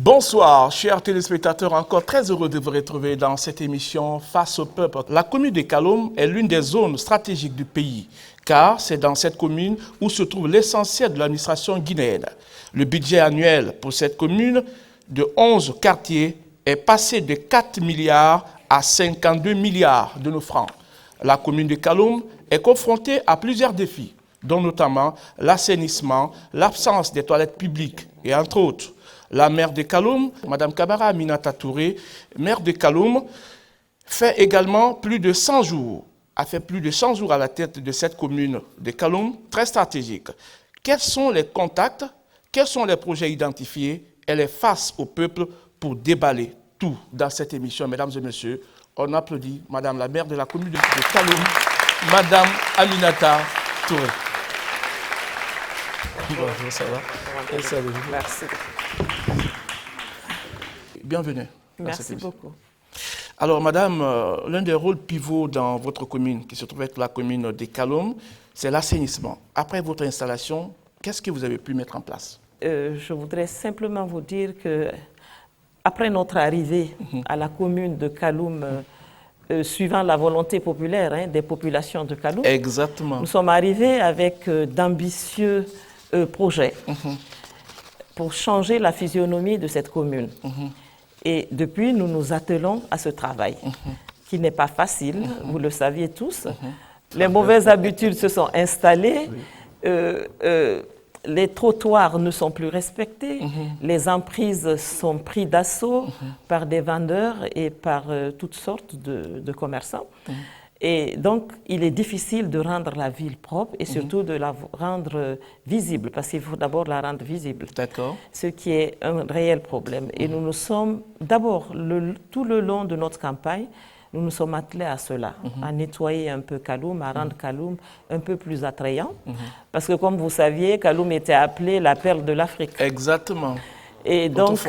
Bonsoir, chers téléspectateurs, encore très heureux de vous retrouver dans cette émission Face au peuple. La commune de Kaloum est l'une des zones stratégiques du pays, car c'est dans cette commune où se trouve l'essentiel de l'administration guinéenne. Le budget annuel pour cette commune de 11 quartiers est passé de 4 milliards à 52 milliards de nos francs. La commune de Kaloum est confrontée à plusieurs défis, dont notamment l'assainissement, l'absence des toilettes publiques et entre autres. La maire de Kaloum, Mme Kabara Aminata Touré, maire de Kaloum, fait également plus de 100 jours, a fait plus de 100 jours à la tête de cette commune de Kaloum, très stratégique. Quels sont les contacts, quels sont les projets identifiés? Elle est face au peuple pour déballer tout dans cette émission. Mesdames et messieurs, on applaudit Madame la maire de la commune de Kaloum, Mme Aminata Touré. Bonjour, ça va? Merci. Bienvenue. Merci beaucoup. Alors, madame, l'un des rôles pivots dans votre commune, qui se trouve être la commune de Kaloum, c'est l'assainissement. Après votre installation, qu'est-ce que vous avez pu mettre en place? Je voudrais simplement vous dire que, après notre arrivée à la commune de Kaloum, suivant la volonté populaire des populations de Kaloum, exactement, nous sommes arrivés avec d'ambitieux projets pour changer la physionomie de cette commune. Et depuis, nous nous attelons à ce travail, qui n'est pas facile, vous le saviez tous. Les mauvaises habitudes se sont installées, les trottoirs ne sont plus respectés, les emprises sont prises d'assaut par des vendeurs et par toutes sortes de commerçants. Et donc, il est difficile de rendre la ville propre et surtout de la rendre visible, parce qu'il faut d'abord la rendre visible. D'accord. Ce qui est un réel problème. Et nous nous sommes, d'abord, tout le long de notre campagne, nous nous sommes attelés à cela, à nettoyer un peu Kaloum, à rendre Kaloum un peu plus attrayant. Parce que, comme vous saviez, Kaloum était appelée la perle de l'Afrique. Exactement. Et donc,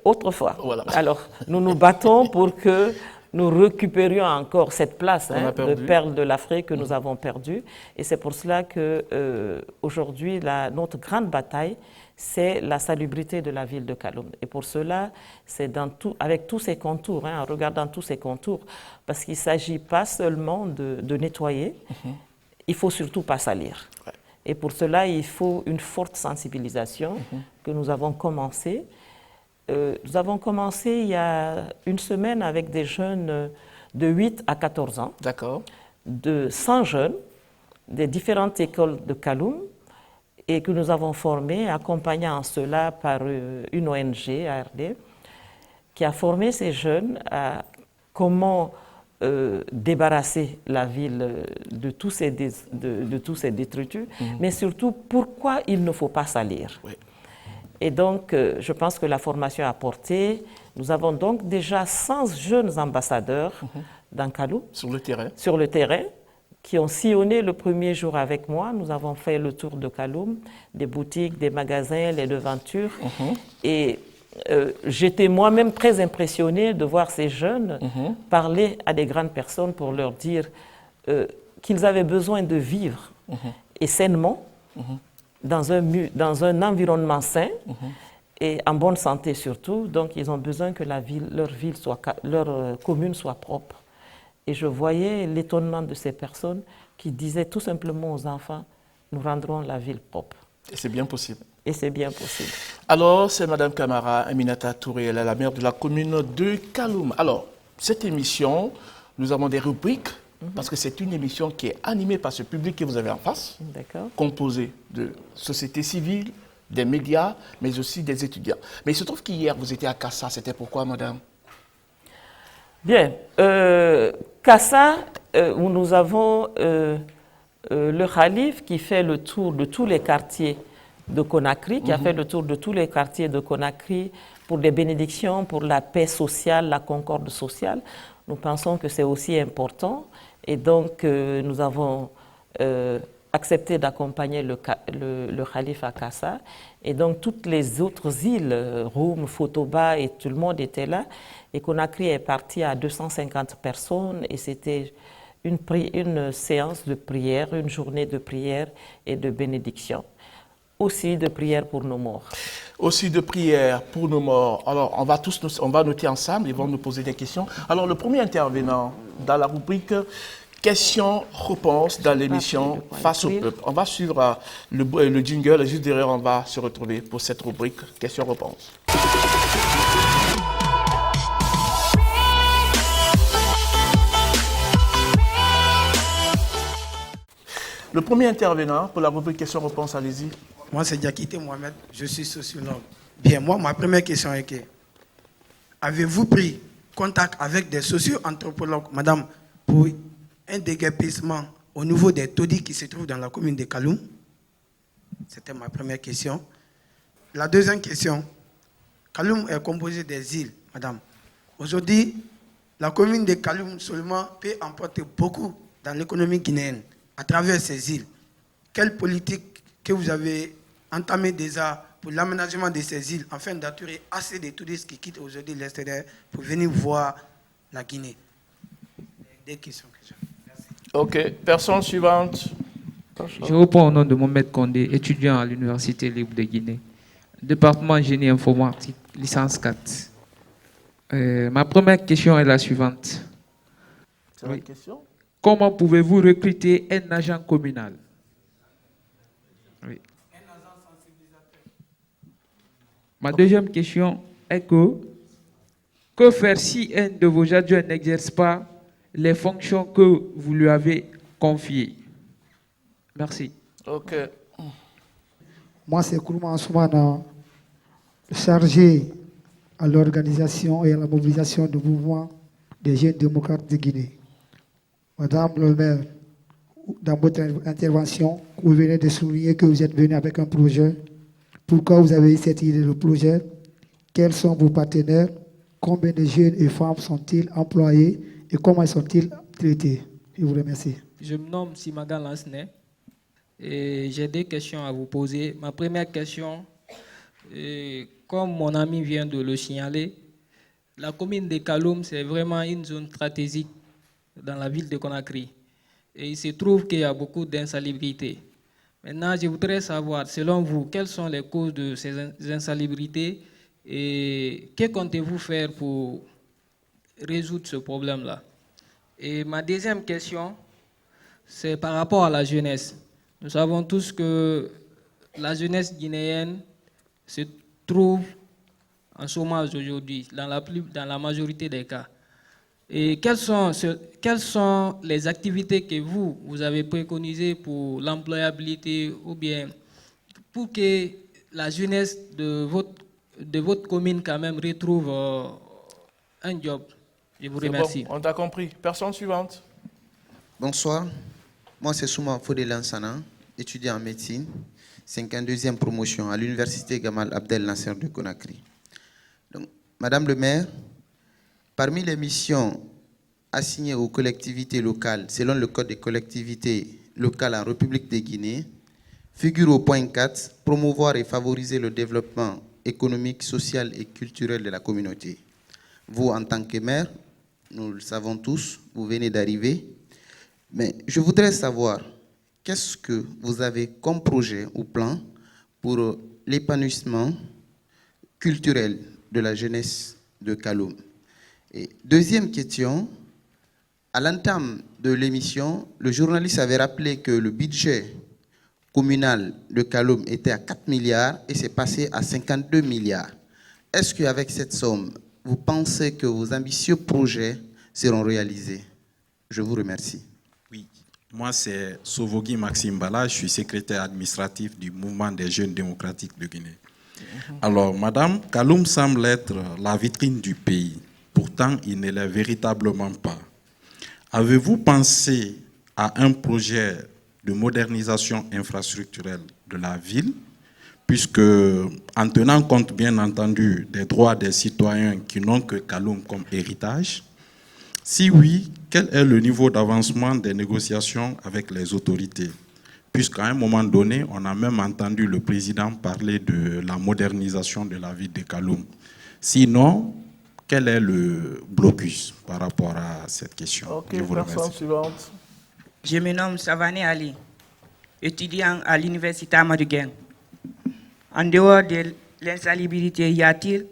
autrefois. Voilà. Alors, nous nous battons pour que nous récupérions encore cette place de perle de l'Afrique que nous avons perdue. Et c'est pour cela qu'aujourd'hui, notre grande bataille, c'est la salubrité de la ville de Kaloum. Et pour cela, c'est avec tous ces contours, en regardant tous ces contours, parce qu'il ne s'agit pas seulement de nettoyer, il ne faut surtout pas salir. Ouais. Et pour cela, il faut une forte sensibilisation que nous avons commencée. Nous avons commencé il y a une semaine avec des jeunes de 8 à 14 ans, de 100 jeunes des différentes écoles de Kaloum et que nous avons formés, accompagnés en cela par une ONG, ARD, qui a formé ces jeunes à comment débarrasser la ville de tous ces détritus, mais surtout pourquoi il ne faut pas salir. Oui. Et donc, je pense que la formation a porté. Nous avons donc déjà 100 jeunes ambassadeurs dans Kaloum. Sur le terrain. Sur le terrain, qui ont sillonné le premier jour avec moi. Nous avons fait le tour de Kaloum, des boutiques, des magasins, les devantures. Et j'étais moi-même très impressionnée de voir ces jeunes parler à des grandes personnes pour leur dire qu'ils avaient besoin de vivre et sainement, dans un environnement sain et en bonne santé surtout. Donc, ils ont besoin que leur commune soit propre. Et je voyais l'étonnement de ces personnes qui disaient tout simplement aux enfants, nous rendrons la ville propre. Et c'est bien possible. Et c'est bien possible. Alors, c'est Mme Kamara Aminata Touré, elle est la maire de la commune de Kaloum. Alors, cette émission, nous avons des rubriques, parce que c'est une émission qui est animée par ce public que vous avez en face, composé de société civile, des médias, mais aussi des étudiants. Mais il se trouve qu'hier, vous étiez à Kassa. C'était pourquoi, madame? Bien. Kassa, où nous avons le Khalif qui fait le tour de tous les quartiers de Conakry, qui a fait le tour de tous les quartiers de Conakry pour des bénédictions, pour la paix sociale, la concorde sociale. Nous pensons que c'est aussi important. Et donc, nous avons accepté d'accompagner le Khalif à Kassa. Et donc, toutes les autres îles, Roum, Fotoba, et tout le monde était là. Et Conakry est parti à 250 personnes. Et c'était une séance de prière, une journée de prière et de bénédiction. aussi de prière pour nos morts. Aussi de prière pour nos morts. Alors, on va noter ensemble, ils vont nous poser des questions. Alors, le premier intervenant dans la rubrique questions-réponses dans l'émission Face au peuple. On va suivre le jingle, et juste derrière, on va se retrouver pour cette rubrique questions-réponses. Le premier intervenant pour la rubrique questions-réponses, allez-y. Moi, c'est Diakité Mohamed, je suis sociologue. Bien, moi, ma première question est que, avez-vous pris contact avec des socio-anthropologues, madame, pour un déguerpissement au niveau des taudis qui se trouvent dans la commune de Kaloum? C'était ma première question. La deuxième question, Kaloum est composé des îles, madame. Aujourd'hui, la commune de Kaloum seulement peut emporter beaucoup dans l'économie guinéenne à travers ces îles. Quelle politique que vous avez entamée déjà pour l'aménagement de ces îles afin d'attirer assez de touristes qui quittent aujourd'hui l'extérieur pour venir voir la Guinée? Des questions que j'ai. Merci. Ok, personne suivante. Je reprends au nom de Mohamed Kondé, étudiant à l'Université libre de Guinée, département génie informatique, licence 4. Ma première question est la suivante. C'est la question? Comment pouvez-vous recruter un agent communal? Oui. Un agent sensibilisateur. Ma deuxième question est que faire si un de vos adjoints n'exerce pas les fonctions que vous lui avez confiées? Merci. Ok. Moi, c'est Kourouma Soumana, chargé à l'organisation et à la mobilisation du mouvement des jeunes démocrates de Guinée. Madame le maire, dans votre intervention, vous venez de souligner que vous êtes venu avec un projet. Pourquoi vous avez eu cette idée de projet? Quels sont vos partenaires? Combien de jeunes et femmes sont-ils employés et comment sont-ils traités? Je vous remercie. Je me nomme Simagan Lansne et j'ai des questions à vous poser. Ma première question, comme mon ami vient de le signaler, la commune de Kaloum, c'est vraiment une zone stratégique dans la ville de Conakry. Et il se trouve qu'il y a beaucoup d'insalubrité. Maintenant, je voudrais savoir, selon vous, quelles sont les causes de ces insalubrités et que comptez-vous faire pour résoudre ce problème-là? Et ma deuxième question, c'est par rapport à la jeunesse. Nous savons tous que la jeunesse guinéenne se trouve en chômage aujourd'hui, dans la majorité des cas. Et quelles sont les activités que vous avez préconisées pour l'employabilité ou bien pour que la jeunesse de votre commune quand même retrouve un job? Je vous remercie. Bon, on t'a compris. Personne suivante. Bonsoir. Moi, c'est Souma Fodé Lansana, étudiant en médecine, 52e promotion à l'université Gamal Abdel Nasser de Conakry. Donc, Madame le maire, parmi les missions assignées aux collectivités locales, selon le Code des collectivités locales en République de Guinée, figure au point 4, promouvoir et favoriser le développement économique, social et culturel de la communauté. Vous, en tant que maire, nous le savons tous, vous venez d'arriver, mais je voudrais savoir, qu'est-ce que vous avez comme projet ou plan pour l'épanouissement culturel de la jeunesse de Kaloum? Et deuxième question, à l'entame de l'émission, le journaliste avait rappelé que le budget communal de Kaloum était à 4 milliards et c'est passé à 52 milliards. Est-ce qu'avec cette somme, vous pensez que vos ambitieux projets seront réalisés? Je vous remercie. Oui, moi c'est Sovogui Maxime Bala, je suis secrétaire administratif du mouvement des jeunes démocratiques de Guinée. Alors, madame, Kaloum semble être la vitrine du pays. Pourtant, il ne l'est véritablement pas. Avez-vous pensé à un projet de modernisation infrastructurelle de la ville, puisque, en tenant compte, bien entendu, des droits des citoyens qui n'ont que Kaloum comme héritage? Si oui, quel est le niveau d'avancement des négociations avec les autorités? Puisqu'à un moment donné, on a même entendu le président parler de la modernisation de la ville de Kaloum. Sinon, quel est le blocus par rapport à cette question? Ok, personne suivante. Je me nomme Savané Ali, étudiant à l'université Amadou Dieng. En dehors de l'insalubrité, y a-t-il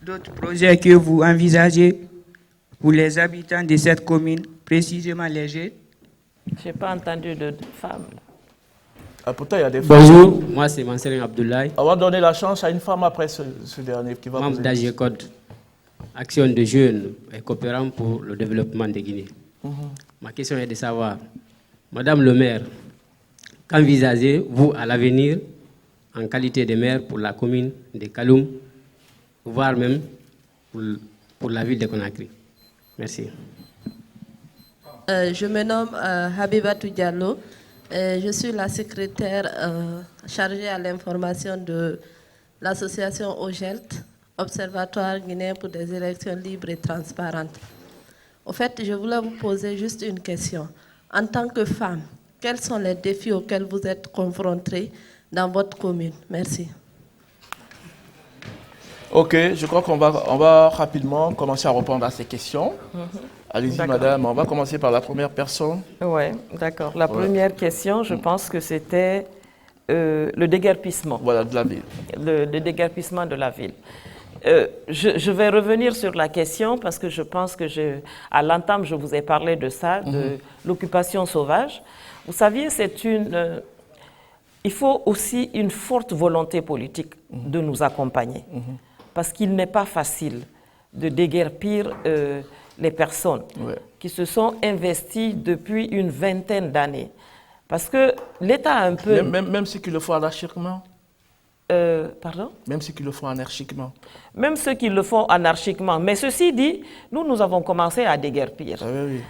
d'autres projets que vous envisagez pour les habitants de cette commune, précisément les jeunes? Je n'ai pas entendu de femmes. Ah, pourtant, il y a des femmes. Bonjour, moi c'est Manseling Abdoulaye. On va donner la chance à une femme après ce dernier qui va membre d'AGECODE, Action de jeunes et coopérants pour le développement de Guinée. Ma question est de savoir, Madame le maire, qu'envisagez-vous à l'avenir en qualité de maire pour la commune de Kaloum, voire même pour la ville de Conakry? Merci. Je me nomme Habibatou Diallo. Je suis la secrétaire chargée à l'information de l'association OGELT, Observatoire guinéen pour des élections libres et transparentes. Au fait, je voulais vous poser juste une question. En tant que femme, quels sont les défis auxquels vous êtes confrontées dans votre commune? Merci. Ok, je crois qu'on va rapidement commencer à répondre à ces questions. Allez-y, madame, on va commencer par la première personne. Oui, d'accord. La première question, je pense que c'était le déguerpissement. Voilà, de la ville. Le déguerpissement de la ville. Je vais revenir sur la question parce que je pense que à l'entame, je vous ai parlé de ça, de l'occupation sauvage. Vous saviez, il faut aussi une forte volonté politique de nous accompagner. Parce qu'il n'est pas facile de déguerpir les personnes qui se sont investies depuis une vingtaine d'années. Parce que l'État a un peu... Même ceux qui le font anarchiquement. Pardon? Même ceux qui le font anarchiquement. Même ceux qui le font anarchiquement. Mais ceci dit, nous avons commencé à déguerpir. Ah, oui.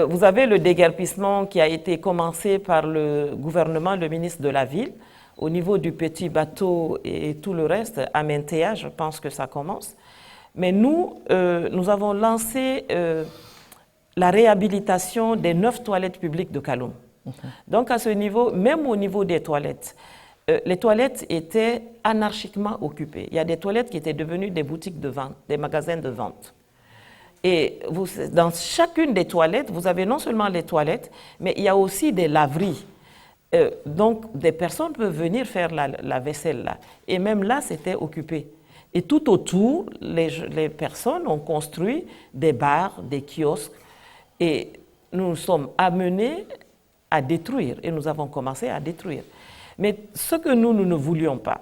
Vous avez le déguerpissement qui a été commencé par le gouvernement, le ministre de la Ville, au niveau du petit bateau et tout le reste, à Mentea, je pense que ça commence. Mais nous avons lancé la réhabilitation des 9 toilettes publiques de Kaloum. Donc à ce niveau, même au niveau des toilettes, les toilettes étaient anarchiquement occupées. Il y a des toilettes qui étaient devenues des boutiques de vente, des magasins de vente. Et dans chacune des toilettes, vous avez non seulement les toilettes, mais il y a aussi des laveries. Donc des personnes peuvent venir faire la vaisselle là. Et même là, c'était occupé. Et tout autour, les personnes ont construit des bars, des kiosques. Et nous sommes amenés à détruire. Et nous avons commencé à détruire. Mais ce que nous ne voulions pas,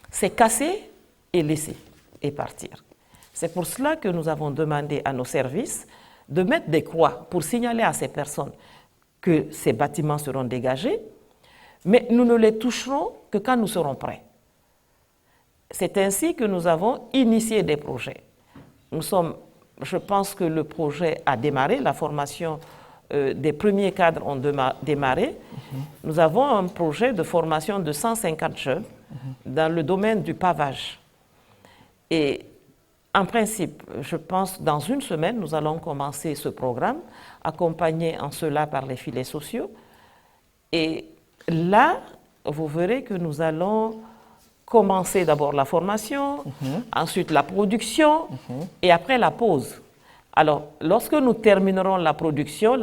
c'est casser et laisser et partir. C'est pour cela que nous avons demandé à nos services de mettre des croix pour signaler à ces personnes que ces bâtiments seront dégagés, mais nous ne les toucherons que quand nous serons prêts. C'est ainsi que nous avons initié des projets. Je pense que le projet a démarré, la formation des premiers cadres ont démarré. Nous avons un projet de formation de 150 jeunes dans le domaine du pavage. Et en principe, je pense dans une semaine, nous allons commencer ce programme, accompagné en cela par les filets sociaux. Et là, vous verrez que nous allons commencer d'abord la formation, ensuite la production et après la pause. Alors, lorsque nous terminerons la production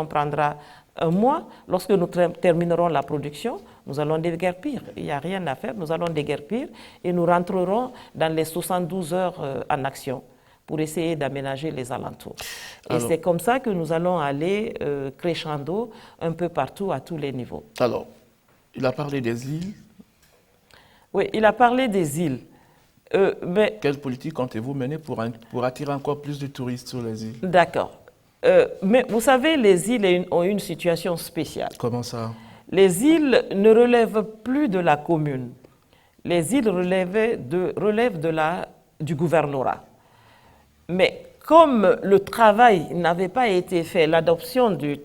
prendra un mois. Lorsque nous terminerons la production, nous allons déguerpir. Il n'y a rien à faire, nous allons déguerpir et nous rentrerons dans les 72 heures en action pour essayer d'aménager les alentours. Et c'est comme ça que nous allons aller crescendo un peu partout à tous les niveaux. Alors, il a parlé des îles. Oui, il a parlé des îles. Mais quelle politique comptez-vous mener pour attirer encore plus de touristes sur les îles? D'accord. Mais vous savez, les îles ont une situation spéciale. Comment ça? Les îles ne relèvent plus de la commune. Les îles relèvent du gouvernorat. Mais comme le travail n'avait pas été fait, l'adoption du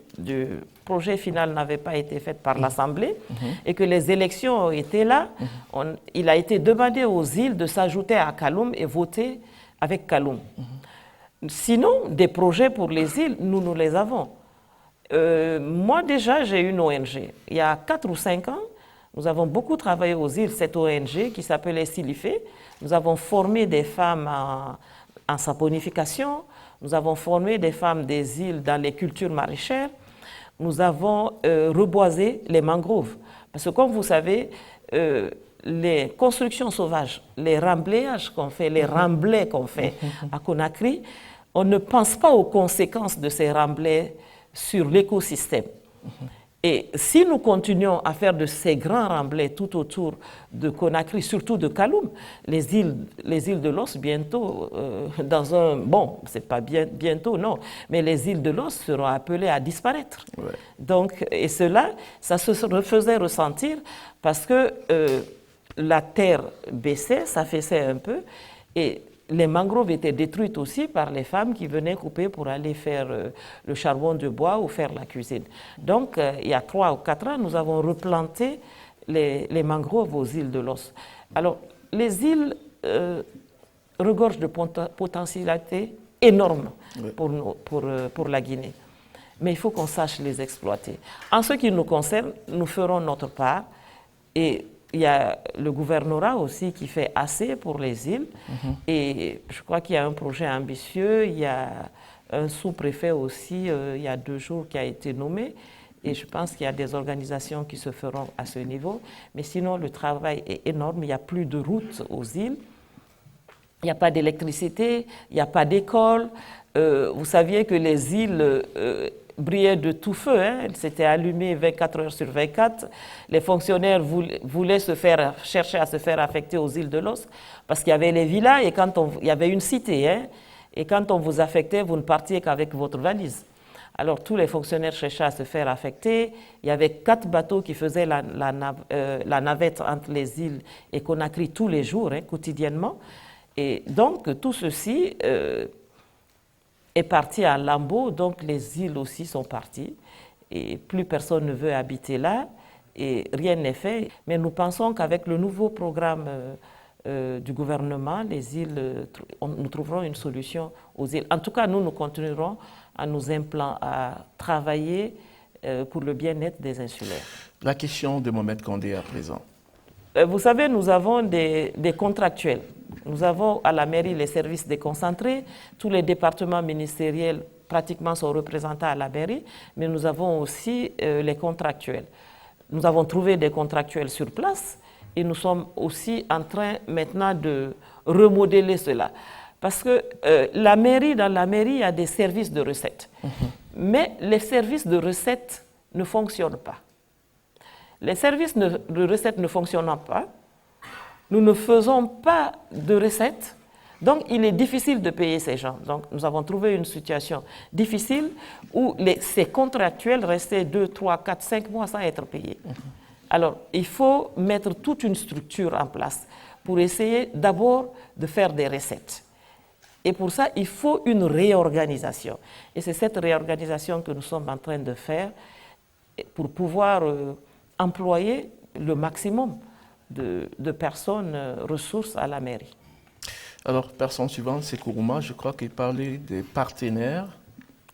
projet final n'avait pas été faite par l'Assemblée et que les élections étaient là, il a été demandé aux îles de s'ajouter à Kaloum et voter avec Kaloum. Sinon, des projets pour les îles, nous les avons. Moi déjà, j'ai une ONG. Il y a 4 ou 5 ans, nous avons beaucoup travaillé aux îles, cette ONG qui s'appelait Silifé. Nous avons formé des femmes en saponification, nous avons formé des femmes des îles dans les cultures maraîchères. Nous avons reboisé les mangroves. Parce que comme vous savez, les constructions sauvages, les remblayages qu'on fait, les remblais qu'on fait à Conakry, on ne pense pas aux conséquences de ces remblais sur l'écosystème. Et si nous continuons à faire de ces grands remblais tout autour de Conakry, surtout de Kaloum, les îles de l'Os, bientôt, bon, c'est pas bientôt, non, mais les îles de l'Os seront appelées à disparaître. Ouais. Donc, et cela, ça se faisait ressentir parce que la terre baissait, s'affaissait un peu, et les mangroves étaient détruites aussi par les femmes qui venaient couper pour aller faire le charbon de bois ou faire la cuisine. Donc, il y a 3 ou 4 ans, nous avons replanté les mangroves aux îles de l'Os. Alors, les îles regorgent de potentialités énormes pour la Guinée. Mais il faut qu'on sache les exploiter. En ce qui nous concerne, nous ferons notre part. Et il y a le gouvernorat aussi qui fait assez pour les îles. Et je crois qu'il y a un projet ambitieux. Il y a un sous-préfet aussi, il y a 2 jours, qui a été nommé. Et je pense qu'il y a des organisations qui se feront à ce niveau. Mais sinon, le travail est énorme. Il n'y a plus de routes aux îles. Il n'y a pas d'électricité. Il n'y a pas d'école. Vous saviez que les îles brillaient de tout feu, hein. Elles s'étaient allumées 24 heures sur 24. Les fonctionnaires voulaient chercher à se faire affecter aux îles de l'Os parce qu'il y avait les villas et il y avait une cité. Hein. Et quand on vous affectait, vous ne partiez qu'avec votre valise. Alors tous les fonctionnaires cherchaient à se faire affecter. Il y avait 4 bateaux qui faisaient la navette entre les îles et Conakry tous les jours, hein, quotidiennement. Et donc tout ceci est parti à lambeaux, donc les îles aussi sont parties et plus personne ne veut habiter là et rien n'est fait. Mais nous pensons qu'avec le nouveau programme du gouvernement, les îles, nous trouverons une solution aux îles. En tout cas, nous continuerons à travailler pour le bien-être des insulaires. La question de Mohamed Kandé à présent. Vous savez, nous avons des contractuels. Nous avons à la mairie les services déconcentrés. Tous les départements ministériels pratiquement sont représentés à la mairie, mais nous avons aussi les contractuels. Nous avons trouvé des contractuels sur place et nous sommes aussi en train maintenant de remodeler cela. Parce que dans la mairie, il y a des services de recettes. Mais les services de recettes ne fonctionnent pas. Les services de recettes ne fonctionnant pas, nous ne faisons pas de recettes, donc il est difficile de payer ces gens. Donc nous avons trouvé une situation difficile où ces contractuels restaient 2, 3, 4, 5 mois sans être payés. Alors il faut mettre toute une structure en place pour essayer d'abord de faire des recettes. Et pour ça, il faut une réorganisation. Et c'est cette réorganisation que nous sommes en train de faire pour pouvoir employer le maximum de personnes ressources à la mairie. Alors, personne suivante, c'est Kourouma, je crois qu'il parlait des partenaires.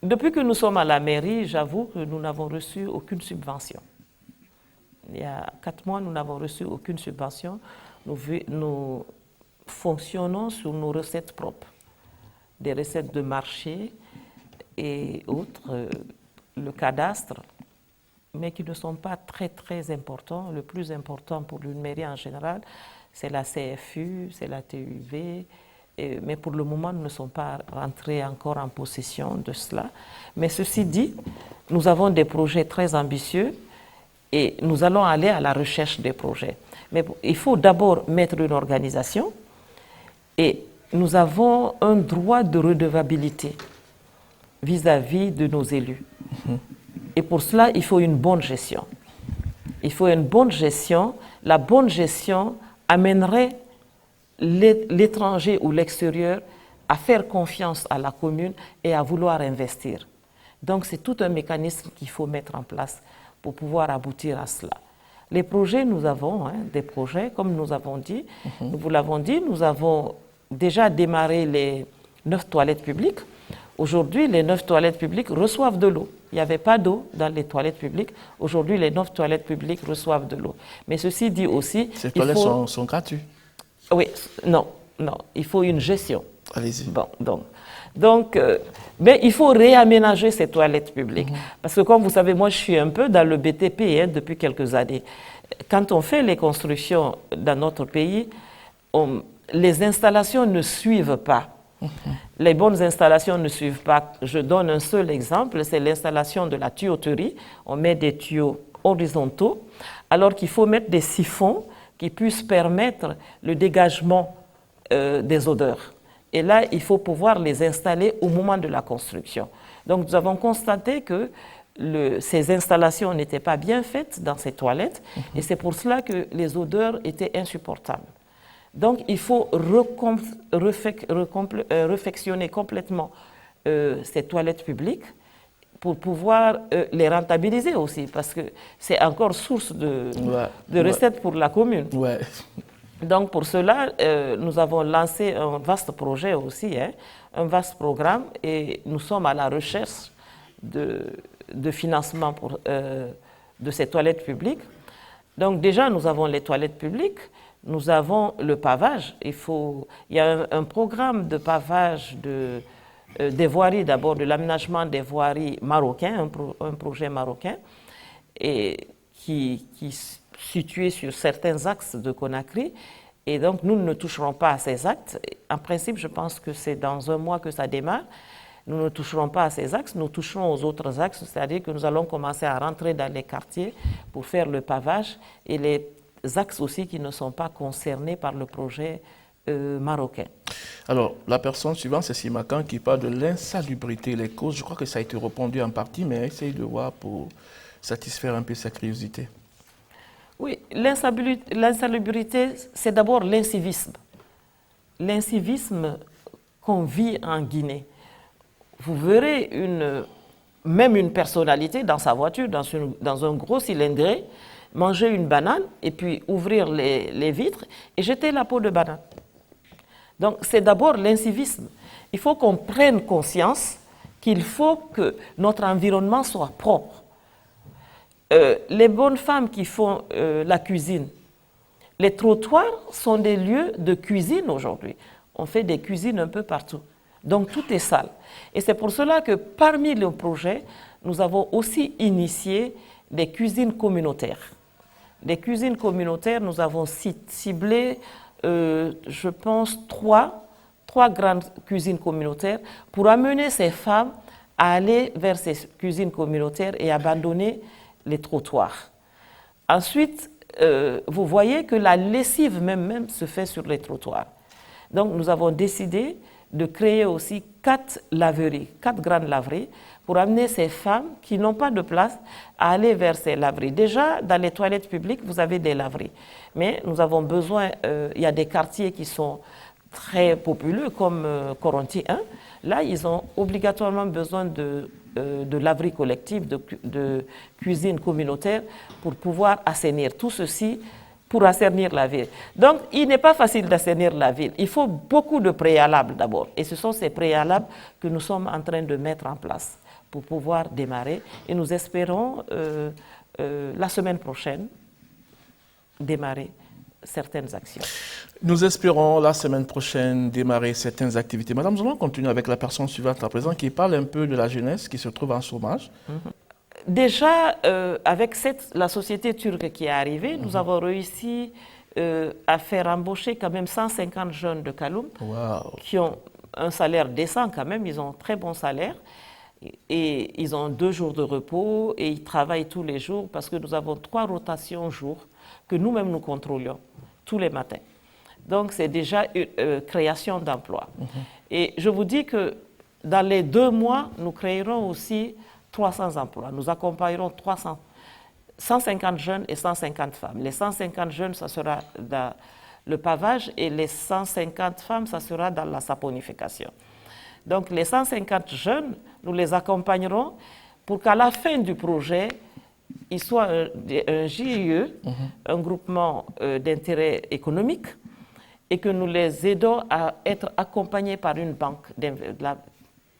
Depuis que nous sommes à la mairie, j'avoue que nous n'avons reçu aucune subvention. Il y a 4 mois, nous n'avons reçu aucune subvention. Nous fonctionnons sur nos recettes propres, des recettes de marché et autres, le cadastre, mais qui ne sont pas très, très importants. Le plus important pour une mairie en général, c'est la CFU, c'est la TUV, mais pour le moment, nous ne sommes pas rentrés encore en possession de cela. Mais ceci dit, nous avons des projets très ambitieux et nous allons aller à la recherche des projets. Mais il faut d'abord mettre une organisation et nous avons un droit de redevabilité vis-à-vis de nos élus. Et pour cela, il faut une bonne gestion. Il faut une bonne gestion. La bonne gestion amènerait l'étranger ou l'extérieur à faire confiance à la commune et à vouloir investir. Donc c'est tout un mécanisme qu'il faut mettre en place pour pouvoir aboutir à cela. Les projets, nous avons des projets, comme nous avons dit. Nous vous l'avons dit, nous avons déjà démarré les 9 toilettes publiques. Aujourd'hui, les 9 toilettes publiques reçoivent de l'eau. Il n'y avait pas d'eau dans les toilettes publiques. Aujourd'hui, les 9 toilettes publiques reçoivent de l'eau. Mais ceci dit aussi... Ces toilettes sont gratuites? Oui, non, il faut une gestion. Allez-y. Bon, donc, mais il faut réaménager ces toilettes publiques. Parce que comme vous savez, moi je suis un peu dans le BTP depuis quelques années. quand on fait les constructions dans notre pays, les installations ne suivent pas. Les bonnes installations ne suivent pas. Je donne un seul exemple, c'est l'installation de la tuyauterie. On met des tuyaux horizontaux, alors qu'il faut mettre des siphons qui puissent permettre le dégagement des odeurs. Et là, il faut pouvoir les installer au moment de la construction. Donc, nous avons constaté que ces installations n'étaient pas bien faites dans ces toilettes, et c'est pour cela que les odeurs étaient insupportables. Donc, il faut réfectionner complètement ces toilettes publiques pour pouvoir les rentabiliser aussi, parce que c'est encore source de recettes pour la commune. Ouais. Donc, pour cela, nous avons lancé un vaste projet aussi, un vaste programme, et nous sommes à la recherche de financement de ces toilettes publiques. Donc, déjà, nous avons les toilettes publiques. Nous avons le pavage. Il y a un programme de pavage des voiries, d'abord de l'aménagement des voiries marocains, un projet marocain, et qui est situé sur certains axes de Conakry. Et donc, nous ne toucherons pas à ces axes. En principe, je pense que c'est dans un mois que ça démarre. Nous ne toucherons pas à ces axes, nous toucherons aux autres axes, c'est-à-dire que nous allons commencer à rentrer dans les quartiers pour faire le pavage et les axes aussi qui ne sont pas concernés par le projet marocain. Alors, la personne suivante, c'est Simakan qui parle de l'insalubrité, les causes. Je crois que ça a été répondu en partie, mais essaye de voir pour satisfaire un peu sa curiosité. Oui, l'insalubrité, c'est d'abord l'incivisme. L'incivisme qu'on vit en Guinée. Vous verrez même une personnalité dans sa voiture, dans un gros cylindré, manger une banane et puis ouvrir les vitres et jeter la peau de banane. Donc c'est d'abord l'incivisme. Il faut qu'on prenne conscience qu'il faut que notre environnement soit propre. Les bonnes femmes qui font la cuisine, les trottoirs sont des lieux de cuisine aujourd'hui. On fait des cuisines un peu partout. Donc tout est sale. Et c'est pour cela que parmi les projets, nous avons aussi initié des cuisines communautaires. Les cuisines communautaires, nous avons ciblé, je pense, trois grandes cuisines communautaires pour amener ces femmes à aller vers ces cuisines communautaires et abandonner les trottoirs. Ensuite, vous voyez que la lessive même se fait sur les trottoirs. Donc nous avons décidé de créer aussi 4 grandes laveries, pour amener ces femmes qui n'ont pas de place à aller vers ces laveries. Déjà, dans les toilettes publiques, vous avez des laveries. Mais nous avons besoin, il y a des quartiers qui sont très populeux, comme Coronti 1. Là, ils ont obligatoirement besoin de laveries collectives, de cuisine communautaire, pour pouvoir assainir. Tout ceci pour assainir la ville. Donc, il n'est pas facile d'assainir la ville. Il faut beaucoup de préalables d'abord. Et ce sont ces préalables que nous sommes en train de mettre en place pour pouvoir démarrer. Et nous espérons, la semaine prochaine, démarrer certaines actions. Nous espérons la semaine prochaine démarrer certaines activités. Madame, nous allons continuer avec la personne suivante à présent qui parle un peu de la jeunesse qui se trouve en chômage. Déjà, avec la société turque qui est arrivée, nous avons réussi à faire embaucher quand même 150 jeunes de Kaloum qui ont un salaire décent quand même, ils ont un très bon salaire et ils ont 2 jours de repos et ils travaillent tous les jours parce que nous avons 3 rotations jour que nous-mêmes nous contrôlions tous les matins. Donc c'est déjà une création d'emplois. Et je vous dis que dans les 2 mois, nous créerons aussi 300 emplois. Nous accompagnerons 150 jeunes et 150 femmes. Les 150 jeunes, ça sera dans le pavage et les 150 femmes, ça sera dans la saponification. Donc les 150 jeunes, nous les accompagnerons pour qu'à la fin du projet, il soit un GIE, un groupement d'intérêt économique, et que nous les aidons à être accompagnés par une banque,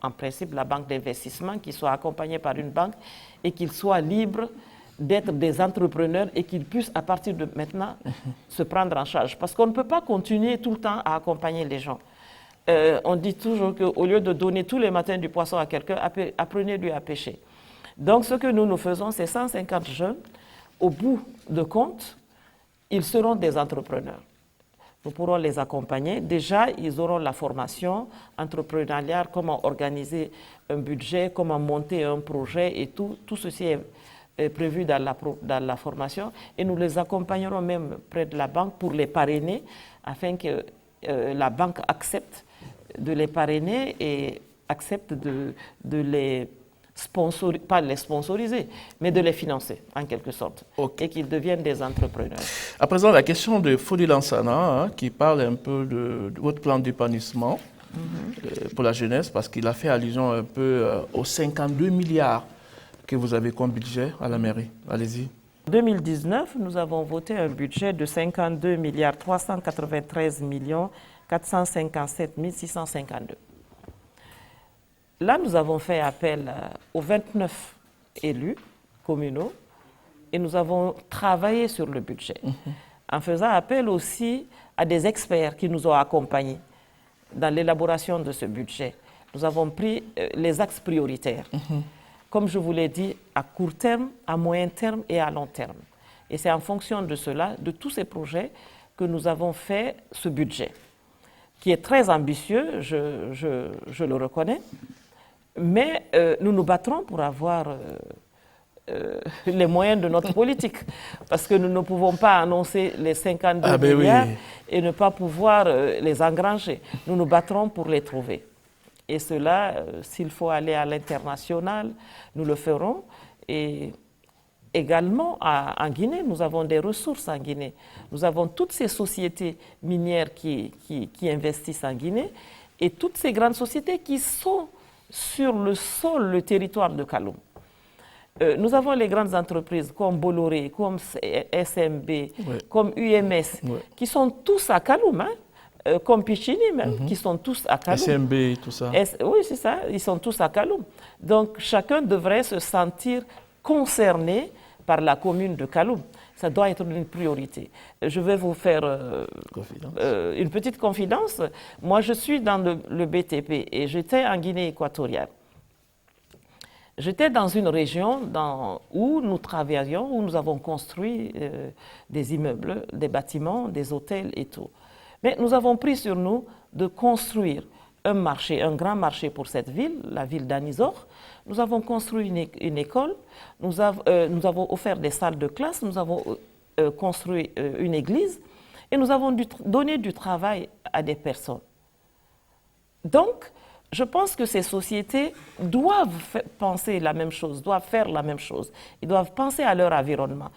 en principe la banque d'investissement, qui soit accompagnée par une banque et qu'ils soient libres d'être des entrepreneurs et qu'ils puissent à partir de maintenant se prendre en charge. Parce qu'on ne peut pas continuer tout le temps à accompagner les gens. On dit toujours qu'au lieu de donner tous les matins du poisson à quelqu'un, apprenez-lui à pêcher. Donc ce que nous faisons, c'est 150 jeunes. Au bout de compte, ils seront des entrepreneurs. Nous pourrons les accompagner. Déjà, ils auront la formation entrepreneuriale, comment organiser un budget, comment monter un projet et tout ceci est prévu dans la formation. Et nous les accompagnerons même près de la banque pour les parrainer afin que la banque accepte de les parrainer et accepte de les sponsoriser, pas les sponsoriser, mais de les financer en quelque sorte, et qu'ils deviennent des entrepreneurs. À présent, la question de Fodé Lansana, qui parle un peu de votre plan d'épanouissement pour la jeunesse, parce qu'il a fait allusion un peu aux 52 milliards que vous avez comme budget à la mairie. Allez-y. En 2019, nous avons voté un budget de 52 milliards 393 millions 457 652. Là, nous avons fait appel aux 29 élus communaux et nous avons travaillé sur le budget, en faisant appel aussi à des experts qui nous ont accompagnés dans l'élaboration de ce budget. Nous avons pris les axes prioritaires, comme je vous l'ai dit, à court terme, à moyen terme et à long terme. Et c'est en fonction de cela, de tous ces projets, que nous avons fait ce budget, qui est très ambitieux, je le reconnais. Mais nous nous battrons pour avoir les moyens de notre politique, parce que nous ne pouvons pas annoncer les 52 milliards et ne pas pouvoir les engranger. Nous nous battrons pour les trouver. Et cela, s'il faut aller à l'international, nous le ferons. Et également en Guinée, nous avons des ressources en Guinée. Nous avons toutes ces sociétés minières qui investissent en Guinée et toutes ces grandes sociétés qui sont sur le territoire de Kaloum. Nous avons les grandes entreprises comme Bolloré, comme SMB, comme UMS, qui sont tous à Kaloum, comme Pichini même, qui sont tous à Kaloum. SMB, tout ça. Oui, c'est ça, ils sont tous à Kaloum. Donc chacun devrait se sentir concerné par la commune de Kaloum. Ça doit être une priorité. Je vais vous faire une petite confidence. Moi, je suis dans le BTP et j'étais en Guinée équatoriale. J'étais dans une région où nous travaillions, où nous avons construit des immeubles, des bâtiments, des hôtels et tout. Mais nous avons pris sur nous de construire un marché, un grand marché pour cette ville, la ville d'Anisor. Nous avons construit une école, nous avons offert des salles de classe, nous avons construit une église et nous avons donné du travail à des personnes. Donc, je pense que ces sociétés doivent penser la même chose, doivent faire la même chose. Ils doivent penser à leur environnement.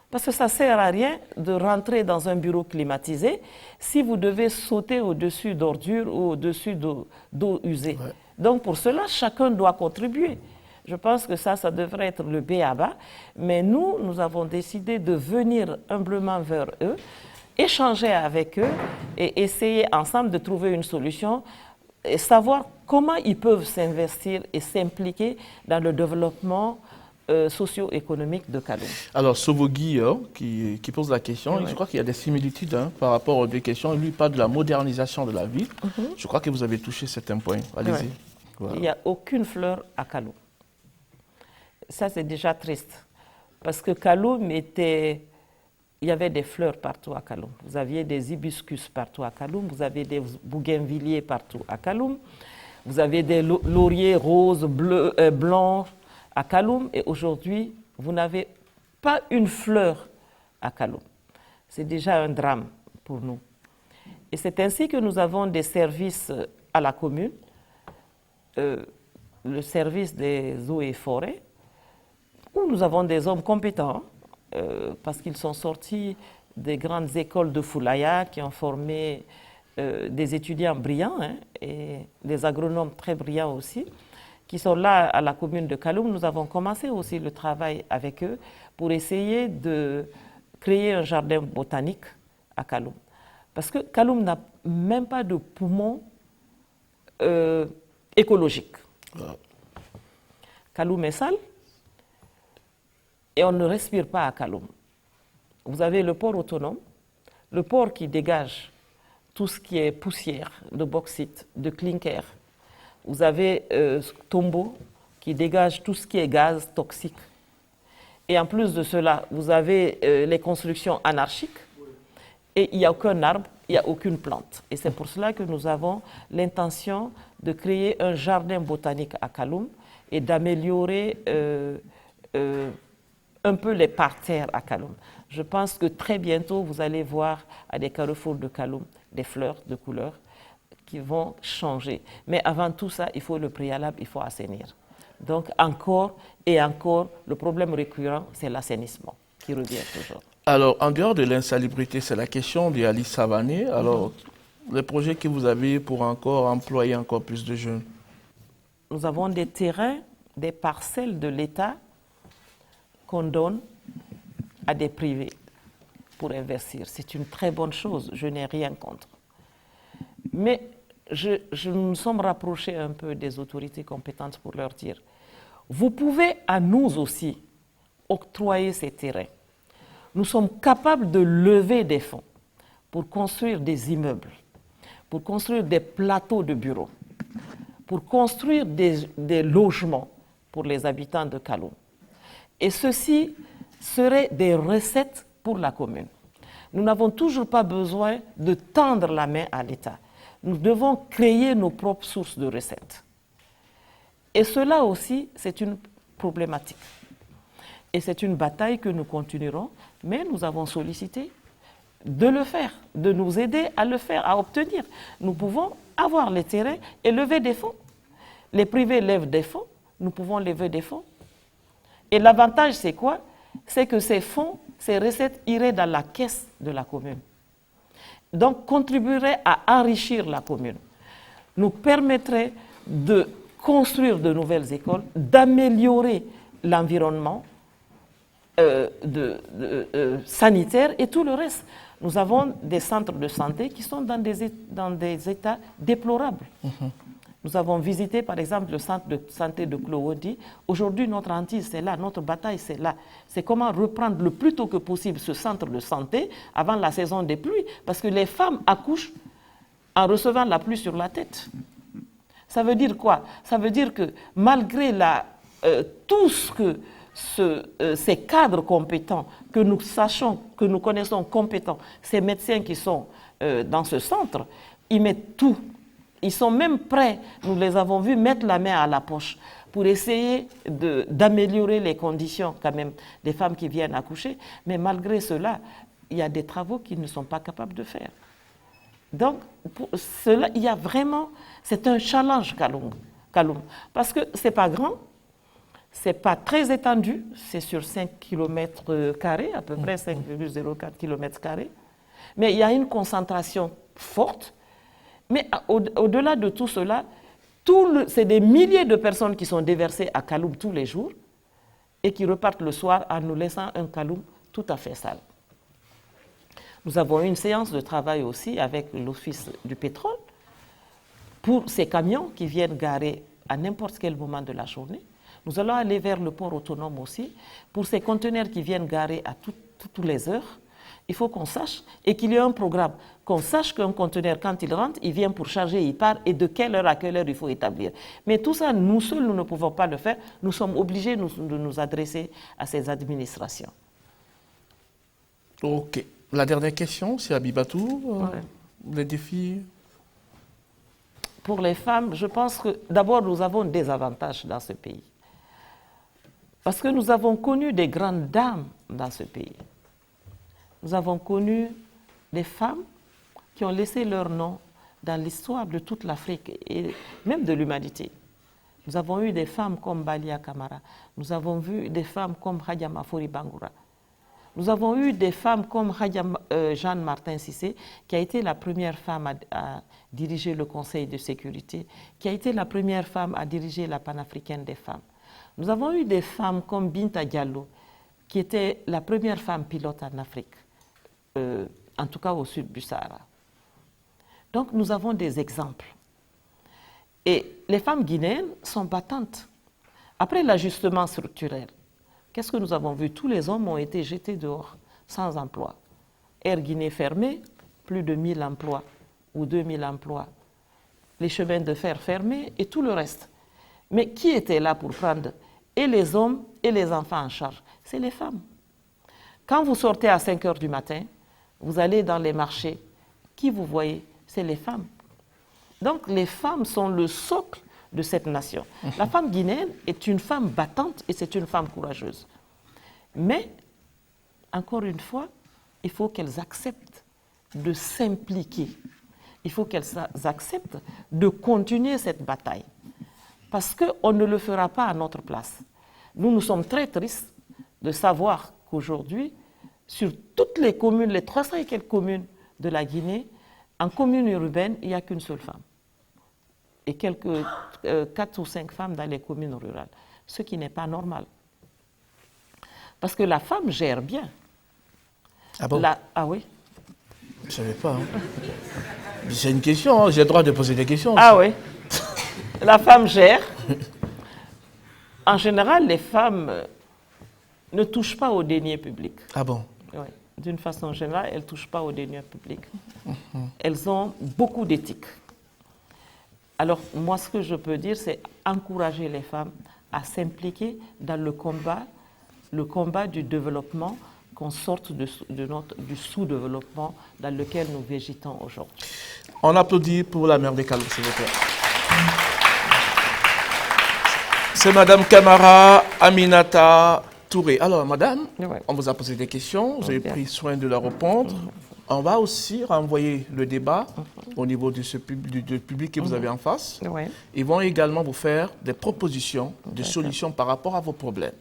Parce que ça ne sert à rien de rentrer dans un bureau climatisé si vous devez sauter au-dessus d'ordures ou au-dessus d'eau usée. Ouais. Donc pour cela, chacun doit contribuer. Je pense que ça devrait être le b.a.-ba. Mais nous avons décidé de venir humblement vers eux, échanger avec eux et essayer ensemble de trouver une solution et savoir comment ils peuvent s'investir et s'impliquer dans le développement socio-économique de Kaloum. Alors, Sovogui, qui pose la question, je crois qu'il y a des similitudes par rapport aux deux questions. Lui parle de la modernisation de la ville. Je crois que vous avez touché certains points. Allez-y. Voilà. Il n'y a aucune fleur à Kaloum. Ça, c'est déjà triste. Parce que Kaloum il y avait des fleurs partout à Kaloum. Vous aviez des hibiscus partout à Kaloum. Vous avez des bougainvilliers partout à Kaloum. Vous avez des lauriers roses, bleus, blancs, à Kaloum, et aujourd'hui, vous n'avez pas une fleur à Kaloum. C'est déjà un drame pour nous. Et c'est ainsi que nous avons des services à la commune, le service des eaux et forêts, où nous avons des hommes compétents, parce qu'ils sont sortis des grandes écoles de Foulaya, qui ont formé des étudiants brillants, et des agronomes très brillants aussi, qui sont là à la commune de Kaloum. Nous avons commencé aussi le travail avec eux pour essayer de créer un jardin botanique à Kaloum. Parce que Kaloum n'a même pas de poumon écologique. Kaloum est sale et on ne respire pas à Kaloum. Vous avez le port autonome, le port qui dégage tout ce qui est poussière de bauxite, de clinker. Vous avez Tombo qui dégage tout ce qui est gaz toxique. Et en plus de cela, vous avez les constructions anarchiques et il n'y a aucun arbre, il n'y a aucune plante. Et c'est pour cela que nous avons l'intention de créer un jardin botanique à Kaloum et d'améliorer un peu les parterres à Kaloum. Je pense que très bientôt, vous allez voir à des carrefours de Kaloum des fleurs de couleur qui vont changer. Mais avant tout ça, il faut le préalable, il faut assainir. Donc encore et encore, le problème récurrent, c'est l'assainissement qui revient toujours. Alors, en dehors de l'insalubrité, c'est la question de Alice Savané. Alors, les projets que vous avez pour encore employer encore plus de jeunes? Nous avons des terrains, des parcelles de l'État qu'on donne à des privés pour investir. C'est une très bonne chose, je n'ai rien contre. Mais nous sommes rapprochés un peu des autorités compétentes pour leur dire, vous pouvez à nous aussi octroyer ces terrains. Nous sommes capables de lever des fonds pour construire des immeubles, pour construire des plateaux de bureaux, pour construire des logements pour les habitants de Kaloum. Et ceci serait des recettes pour la commune. Nous n'avons toujours pas besoin de tendre la main à l'État. Nous devons créer nos propres sources de recettes. Et cela aussi, c'est une problématique. Et c'est une bataille que nous continuerons, mais nous avons sollicité de le faire, de nous aider à le faire, à obtenir. Nous pouvons avoir les terrains et lever des fonds. Les privés lèvent des fonds, nous pouvons lever des fonds. Et l'avantage, c'est quoi? C'est que ces fonds, ces recettes iraient dans la caisse de la commune. Donc, contribueraient à enrichir la commune. Nous permettraient de construire de nouvelles écoles, d'améliorer l'environnement sanitaire et tout le reste. Nous avons des centres de santé qui sont dans des états déplorables. Nous avons visité, par exemple, le centre de santé de Klowodi. Aujourd'hui, notre hantise, c'est là, notre bataille, c'est là. C'est comment reprendre le plus tôt que possible ce centre de santé avant la saison des pluies, parce que les femmes accouchent en recevant la pluie sur la tête. Ça veut dire quoi? Ça veut dire que malgré tout ce que ces cadres compétents, que nous sachons, que nous connaissons compétents, ces médecins qui sont dans ce centre, ils mettent tout. Ils sont même prêts, nous les avons vus mettre la main à la poche pour essayer d'améliorer les conditions quand même des femmes qui viennent accoucher. Mais malgré cela, il y a des travaux qu'ils ne sont pas capables de faire. Donc, pour cela, il y a vraiment, c'est un challenge Kaloum. Parce que ce n'est pas grand, ce n'est pas très étendu, c'est sur 5 km², à peu près 5,04 km². Mais il y a une concentration forte. Mais au-delà de tout cela, c'est des milliers de personnes qui sont déversées à Kaloum tous les jours et qui repartent le soir en nous laissant un Kaloum tout à fait sale. Nous avons une séance de travail aussi avec l'Office du pétrole pour ces camions qui viennent garer à n'importe quel moment de la journée. Nous allons aller vers le port autonome aussi pour ces conteneurs qui viennent garer à toutes les heures. Il faut qu'on sache et qu'il y ait un programme, qu'on sache qu'un conteneur, quand il rentre, il vient pour charger, il part et de quelle heure à quelle heure il faut établir. Mais tout ça, nous seuls, nous ne pouvons pas le faire. Nous sommes obligés de nous adresser à ces administrations. Ok. La dernière question, c'est Abibatou. Les défis? Pour les femmes, je pense que d'abord, nous avons des avantages dans ce pays. Parce que nous avons connu des grandes dames dans ce pays. Nous avons connu des femmes qui ont laissé leur nom dans l'histoire de toute l'Afrique et même de l'humanité. Nous avons eu des femmes comme Balia Camara. Nous avons vu des femmes comme Hadja Mafori Bangoura. Nous avons eu des femmes comme Jeanne Martin Cissé, qui a été la première femme à diriger le Conseil de sécurité, qui a été la première femme à diriger la panafricaine des femmes. Nous avons eu des femmes comme Binta Diallo, qui était la première femme pilote en Afrique, en tout cas au sud du Sahara. Donc nous avons des exemples. Et les femmes guinéennes sont battantes. Après l'ajustement structurel, qu'est-ce que nous avons vu? Tous les hommes ont été jetés dehors, sans emploi. Air Guinée fermé, plus de 1000 emplois ou 2000 emplois. Les chemins de fer fermés et tout le reste. Mais qui était là pour prendre et les hommes et les enfants en charge? C'est les femmes. Quand vous sortez à 5 heures du matin, vous allez dans les marchés, qui vous voyez? C'est les femmes. Donc les femmes sont le socle de cette nation. La femme guinéenne est une femme battante et c'est une femme courageuse. Mais, encore une fois, il faut qu'elles acceptent de s'impliquer. Il faut qu'elles acceptent de continuer cette bataille. Parce qu'on ne le fera pas à notre place. Nous sommes très tristes de savoir qu'aujourd'hui, sur toutes les communes, les 300 et quelques communes de la Guinée, en commune urbaine, il n'y a qu'une seule femme. Et quelques 4 ou 5 femmes dans les communes rurales. Ce qui n'est pas normal. Parce que la femme gère bien. Ah bon? Ah oui? Je ne savais pas. Hein. C'est une question, hein. J'ai le droit de poser des questions. Ah oui? La femme gère. En général, les femmes ne touchent pas aux deniers publics. Ah bon? Oui. D'une façon générale, elles ne touchent pas aux deniers publics. Elles ont beaucoup d'éthique. Alors, moi, ce que je peux dire, c'est encourager les femmes à s'impliquer dans le combat du développement, qu'on sorte du sous-développement dans lequel nous végétons aujourd'hui. On applaudit pour la mère des Kaloum, s'il vous plaît. C'est Madame Camara Aminata Touré. Alors, Madame, on vous a posé des questions, vous avez pris soin de leur répondre. On va aussi renvoyer le débat au niveau du public que vous avez en face. Ils vont également vous faire des propositions de solutions par rapport à vos problèmes.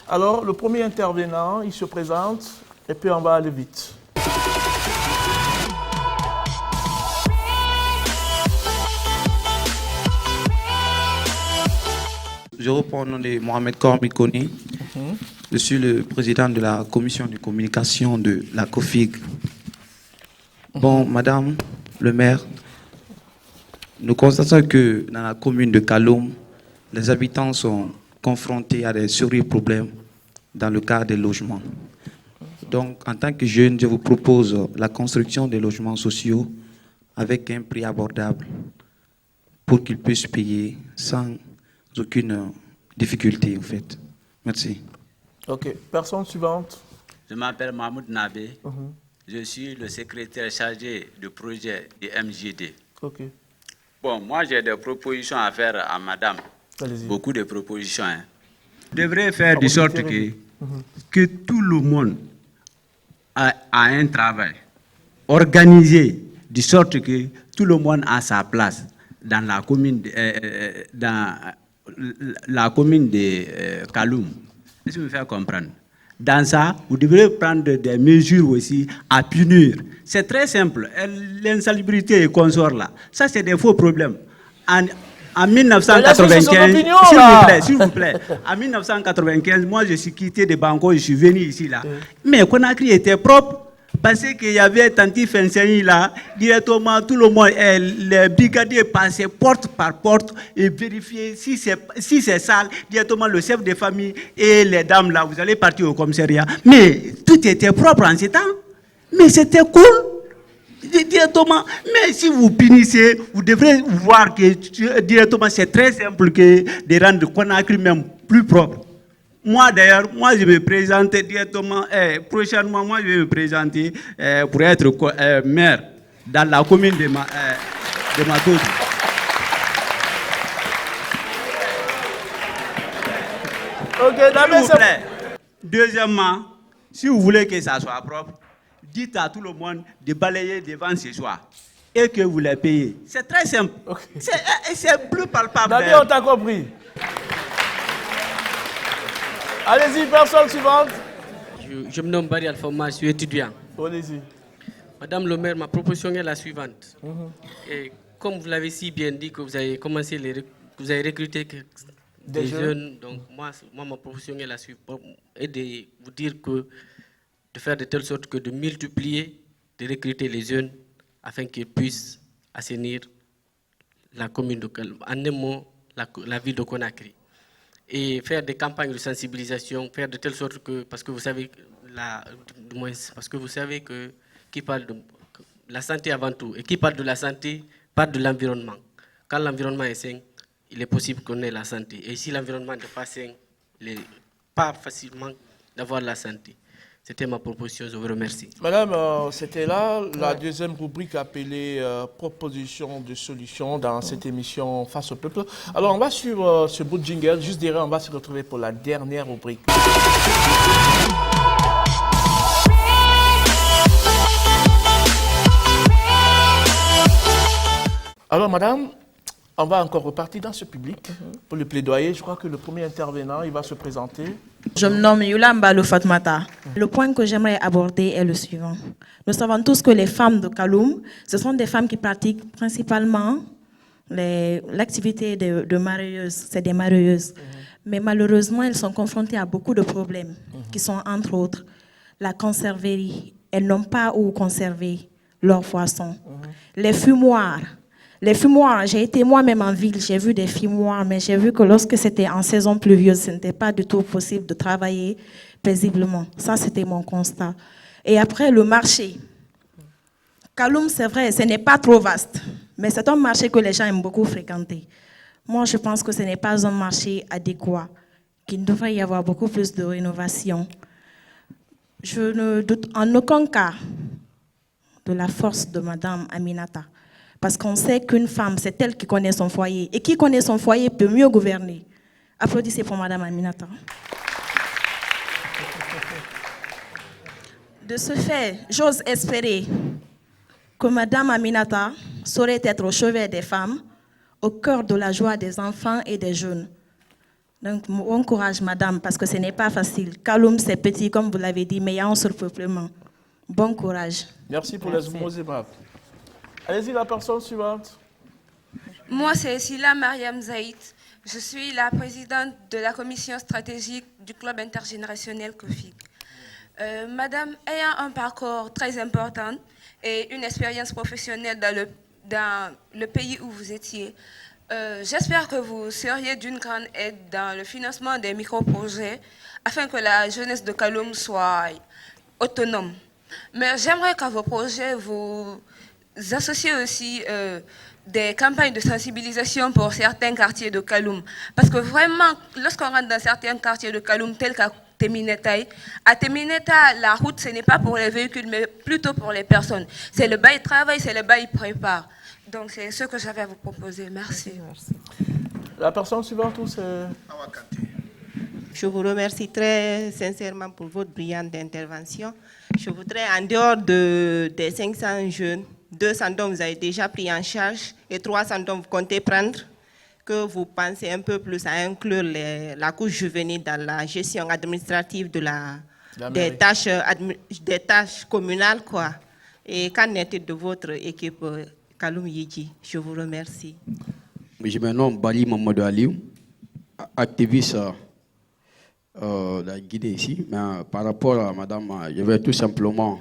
Alors, le premier intervenant, il se présente et puis on va aller vite. Je reprends le nom de Mohamed Kormikoni. Je suis le président de la commission de communication de la COFIG. Bon, Madame le maire, nous constatons que dans la commune de Kaloum, les habitants sont confrontés à des sérieux problèmes dans le cadre des logements. Donc, en tant que jeune, je vous propose la construction des logements sociaux avec un prix abordable pour qu'ils puissent payer sans aucune difficulté, en fait. Merci. OK. Personne suivante. Je m'appelle Mahmoud Nabé. Je suis le secrétaire chargé du projet du MJD. OK. Bon, moi, j'ai des propositions à faire à madame. Beaucoup de propositions. Hein. Je devrais faire de sorte que tout le monde a un travail organisé, de sorte que tout le monde a sa place dans la commune de Kaloum. Est-ce que vous me faites comprendre? Dans ça, vous devrez prendre des mesures aussi à punir. C'est très simple. L'insalubrité et consort là, ça c'est des faux problèmes. En 1995, s'il vous plaît, en 1995, moi je suis quitté de Banco, je suis venu ici là. Mais Conakry était propre. Parce qu'il y avait Tanti Fenseni là, directement, tout le monde, les brigadiers passaient porte par porte et vérifiaient si c'est sale, directement le chef de famille et les dames là, vous allez partir au commissariat. Mais tout était propre en ce temps. Mais c'était cool. Directement, mais si vous punissez, vous devrez voir que directement c'est très simple de rendre Conakry même plus propre. Moi d'ailleurs, je me présente directement, prochainement, je vais me présenter pour être maire dans la commune de Matodi. S'il vous plaît. Deuxièmement, si vous voulez que ça soit propre, dites à tout le monde de balayer devant ce soir et que vous les payez. C'est très simple. C'est plus palpable. David, on t'a compris. Allez-y, personne suivante. Je me nomme Barry Alphoma, je suis étudiant. Allez-y. Madame le maire, ma proposition est la suivante. Et comme vous l'avez si bien dit que vous avez commencé, vous avez recruté des jeunes, donc moi, ma proposition est la suivante, et de vous dire que de faire de telle sorte que de multiplier, de recruter les jeunes afin qu'ils puissent assainir la commune de Kaloum, en un mot, la ville de Conakry. Et faire des campagnes de sensibilisation, faire de telle sorte que, parce que vous savez, que qui parle de la santé avant tout, et qui parle de la santé, parle de l'environnement. Quand l'environnement est sain, il est possible qu'on ait la santé. Et si l'environnement n'est pas sain, il n'est pas facilement d'avoir la santé. C'était ma proposition, je vous remercie. Madame, c'était là la deuxième rubrique appelée proposition de solution dans cette émission Face au peuple. Alors on va suivre ce bout de jingle, juste derrière on va se retrouver pour la dernière rubrique. Alors madame, on va encore repartir dans ce public pour le plaidoyer. Je crois que le premier intervenant, il va se présenter. Je me nomme Yula Mbalo Fatmata. Le point que j'aimerais aborder est le suivant. Nous savons tous que les femmes de Kaloum, ce sont des femmes qui pratiquent principalement l'activité de mareyeuses. C'est des mareyeuses. Mais malheureusement, elles sont confrontées à beaucoup de problèmes qui sont entre autres la conserverie. Elles n'ont pas où conserver leurs poissons. Les fumoirs. Les fumoirs, j'ai été moi-même en ville, j'ai vu des fumoirs, mais j'ai vu que lorsque c'était en saison pluvieuse, ce n'était pas du tout possible de travailler paisiblement. Ça, c'était mon constat. Et après, le marché. Kaloum, c'est vrai, ce n'est pas trop vaste, mais c'est un marché que les gens aiment beaucoup fréquenter. Moi, je pense que ce n'est pas un marché adéquat, qu'il devrait y avoir beaucoup plus de rénovation. Je ne doute en aucun cas de la force de Madame Aminata. Parce qu'on sait qu'une femme, c'est elle qui connaît son foyer. Et qui connaît son foyer peut mieux gouverner. Applaudissez pour Madame Aminata. De ce fait, j'ose espérer que Madame Aminata saurait être au chevet des femmes, au cœur de la joie des enfants et des jeunes. Donc, bon courage, Madame, parce que ce n'est pas facile. Kaloum, c'est petit, comme vous l'avez dit, mais il y a un surpeuplement. Bon courage. Merci pour les mots aimables. Allez-y, la personne suivante. Moi, c'est Sila Mariam Zaïd. Je suis la présidente de la commission stratégique du club intergénérationnel COFIG. Madame, ayant un parcours très important et une expérience professionnelle dans le pays où vous étiez, j'espère que vous seriez d'une grande aide dans le financement des micro-projets afin que la jeunesse de Kaloum soit autonome. Mais j'aimerais qu'à vos projets, vous associez aussi des campagnes de sensibilisation pour certains quartiers de Kaloum. Parce que vraiment, lorsqu'on rentre dans certains quartiers de Kaloum, tels qu'à Temineta, la route, ce n'est pas pour les véhicules, mais plutôt pour les personnes. C'est le bail travail, c'est le bail prépare. Donc c'est ce que j'avais à vous proposer. Merci. La personne suivante, c'est... Je vous remercie très sincèrement pour votre brillante intervention. Je voudrais, en dehors des 500 jeunes, 200 dont vous avez déjà pris en charge et 300 dont vous comptez prendre, que vous pensez un peu plus à inclure la couche juvénile dans la gestion administrative des tâches communales, quoi. Et qu'en est-il de votre équipe Kaloum Yidji? Je vous remercie. Je me nomme Bali Mamadou Aliou, activiste de la Guinée ici. Mais par rapport à madame, je vais tout simplement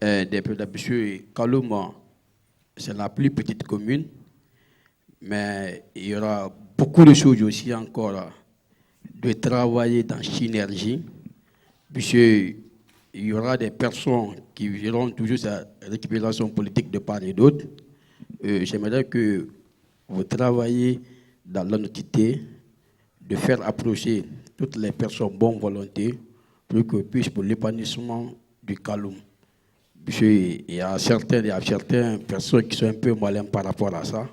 monsieur Kaloum, c'est la plus petite commune, mais il y aura beaucoup de choses aussi encore de travailler dans synergie, puisqu'il y aura des personnes qui verront toujours sa récupération politique de part et d'autre. J'aimerais que vous travaillez dans l'honnêteté, de faire approcher toutes les personnes bonne volonté pour que puisse pour l'épanouissement du Kaloum. Il y a certaines personnes qui sont un peu malins par rapport à ça,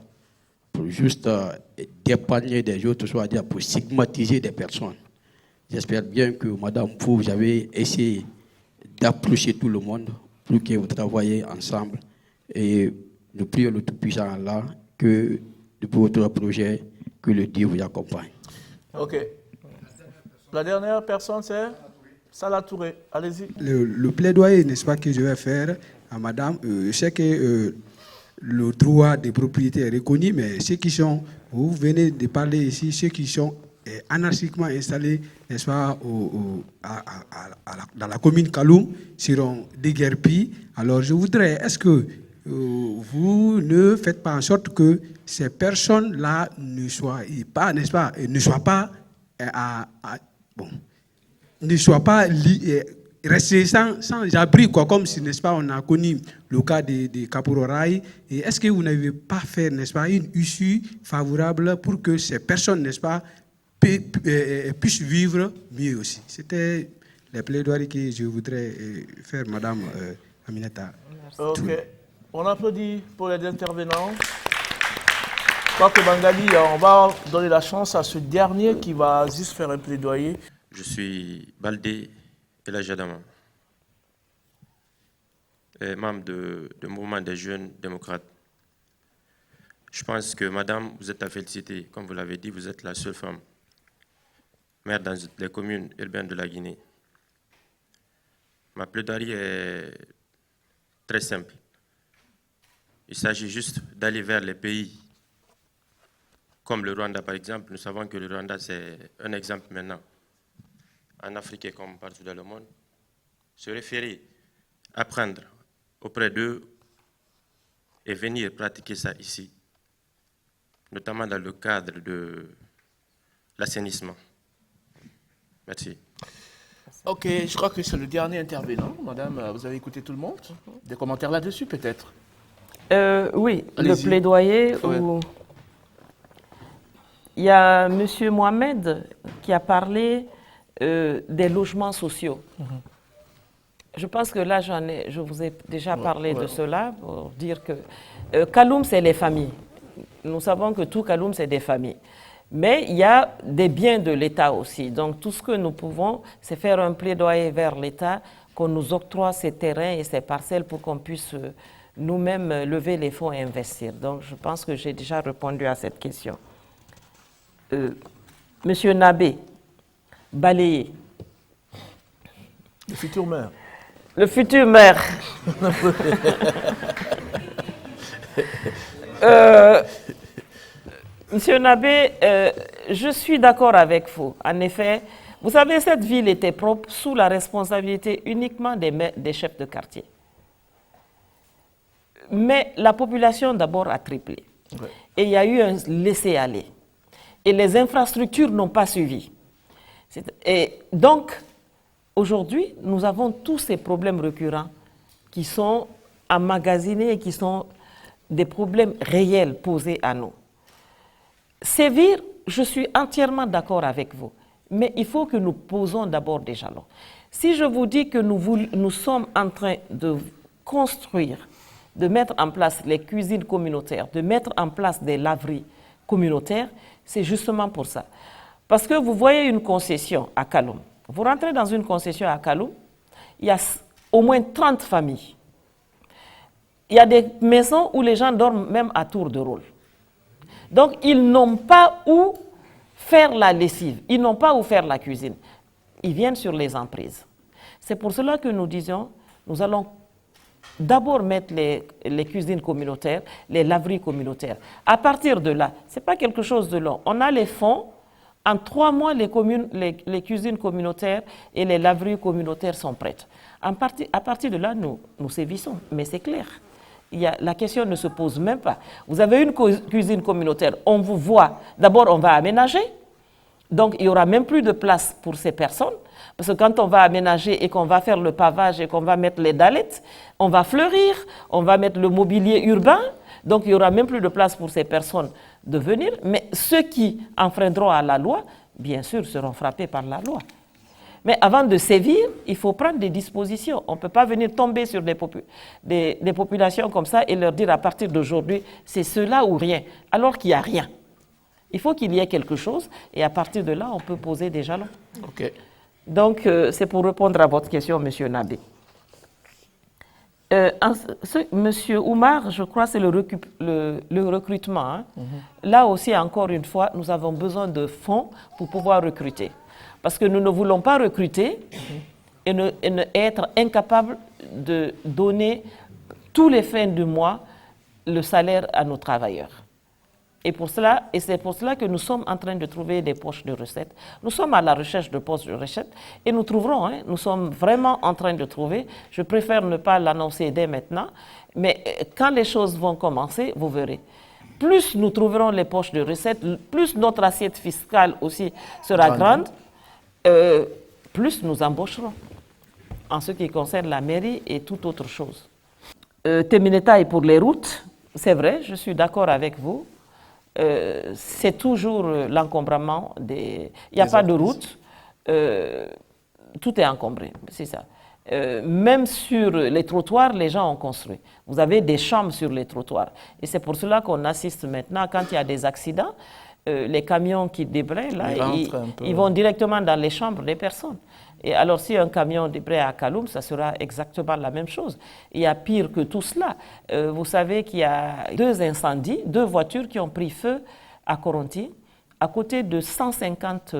pour juste dépanner des autres, soit-dire pour stigmatiser des personnes. J'espère bien que, madame, vous avez essayé d'approcher tout le monde pour que vous travaillez ensemble. Et nous prions le Tout-Puissant Allah que, depuis votre projet, que le Dieu vous accompagne. OK. La dernière personne, c'est Salah Touré. Allez-y. Le plaidoyer, n'est-ce pas, que je vais faire à madame, je sais que le droit des propriétés est reconnu, mais ceux qui sont, vous venez de parler ici, ceux qui sont anarchiquement installés, n'est-ce pas, dans la commune Kaloum, seront déguerpis. Alors je voudrais, est-ce que vous ne faites pas en sorte que ces personnes-là ne soient pas, n'est-ce pas, ne soient pas restées sans abri, quoi, comme si, n'est-ce pas, on a connu le cas de Kapororaï. Et est-ce que vous n'avez pas fait, n'est-ce pas, une issue favorable pour que ces personnes, n'est-ce pas, puissent vivre mieux aussi? C'était les plaidoiries que je voudrais faire, Madame Aminata. Ok. On applaudit pour les intervenants. Je crois que Bangali, on va donner la chance à ce dernier qui va juste faire un plaidoyer. Je suis Baldé Elajadama, membre du mouvement des jeunes démocrates. Je pense que, madame, vous êtes à féliciter. Comme vous l'avez dit, vous êtes la seule femme maire dans les communes urbaines de la Guinée. Ma plaidoirie est très simple. Il s'agit juste d'aller vers les pays comme le Rwanda, par exemple. Nous savons que le Rwanda, c'est un exemple maintenant. En Afrique et comme partout dans le monde, se référer, apprendre auprès d'eux et venir pratiquer ça ici, notamment dans le cadre de l'assainissement. Merci. Ok, je crois que c'est le dernier intervenant. Madame, vous avez écouté tout le monde? Des commentaires là-dessus, peut-être? Oui, le plaidoyer. Ouais. Où il y a M. Mohamed qui a parlé des logements sociaux. Je pense que là, je vous ai déjà parlé de cela pour dire que Kaloum, c'est les familles. Nous savons que tout Kaloum, c'est des familles. Mais il y a des biens de l'État aussi. Donc tout ce que nous pouvons, c'est faire un plaidoyer vers l'État, qu'on nous octroie ces terrains et ces parcelles pour qu'on puisse nous-mêmes lever les fonds et investir. Donc je pense que j'ai déjà répondu à cette question. Monsieur Nabé, balayé. Le futur maire. Le futur maire. Monsieur Nabé, je suis d'accord avec vous. En effet, vous savez, cette ville était propre sous la responsabilité uniquement des chefs de quartier. Mais la population d'abord a triplé. Ouais. Et il y a eu un laisser-aller. Et les infrastructures n'ont pas suivi. Et donc, aujourd'hui, nous avons tous ces problèmes récurrents qui sont emmagasinés et qui sont des problèmes réels posés à nous. Sévir, je suis entièrement d'accord avec vous, mais il faut que nous posons d'abord des jalons. Si je vous dis que nous sommes en train de construire, de mettre en place les cuisines communautaires, de mettre en place des laveries communautaires, c'est justement pour ça. Parce que vous voyez une concession à Kaloum. Vous rentrez dans une concession à Kaloum, il y a au moins 30 familles. Il y a des maisons où les gens dorment même à tour de rôle. Donc, ils n'ont pas où faire la lessive, ils n'ont pas où faire la cuisine. Ils viennent sur les emprises. C'est pour cela que nous disons, nous allons d'abord mettre les cuisines communautaires, les laveries communautaires. À partir de là, ce n'est pas quelque chose de long. On a les fonds. En 3 mois, les cuisines communautaires et les laveries communautaires sont prêtes. À partir de là, nous sévissons. Mais c'est clair. La question ne se pose même pas. Vous avez une cuisine communautaire, on vous voit. D'abord, on va aménager. Donc, il n'y aura même plus de place pour ces personnes. Parce que quand on va aménager et qu'on va faire le pavage et qu'on va mettre les dallettes, on va fleurir, on va mettre le mobilier urbain. Donc, il n'y aura même plus de place pour ces personnes de venir. Mais ceux qui enfreindront à la loi, bien sûr, seront frappés par la loi. Mais avant de sévir, il faut prendre des dispositions. On ne peut pas venir tomber sur des populations comme ça et leur dire à partir d'aujourd'hui, c'est cela ou rien, alors qu'il n'y a rien. Il faut qu'il y ait quelque chose et à partir de là, on peut poser des jalons. Okay. Donc, c'est pour répondre à votre question, M. Nabé. Monsieur Oumar, je crois que c'est le recrutement. Hein. Là aussi, encore une fois, nous avons besoin de fonds pour pouvoir recruter. Parce que nous ne voulons pas recruter et être incapables de donner tous les fins du mois le salaire à nos travailleurs. Et c'est pour cela que nous sommes en train de trouver des poches de recettes. Nous sommes à la recherche de poches de recettes et nous trouverons. Hein, nous sommes vraiment en train de trouver. Je préfère ne pas l'annoncer dès maintenant, mais quand les choses vont commencer, vous verrez. Plus nous trouverons les poches de recettes, plus notre assiette fiscale aussi sera grande. Plus nous embaucherons en ce qui concerne la mairie et toute autre chose. Temineta est pour les routes, c'est vrai, je suis d'accord avec vous. C'est toujours l'encombrement des... Il n'y a pas de route. tout est encombré, c'est ça. Même sur les trottoirs, les gens ont construit. Vous avez des chambres sur les trottoirs. Et c'est pour cela qu'on assiste maintenant, quand il y a des accidents, les camions qui débrayent, là, ils vont directement dans les chambres des personnes. Et alors, si un camion débraye à Kaloum, ça sera exactement la même chose. Il y a pire que tout cela. Vous savez qu'il y a 2 incendies, 2 voitures qui ont pris feu à Koronti, à côté de 150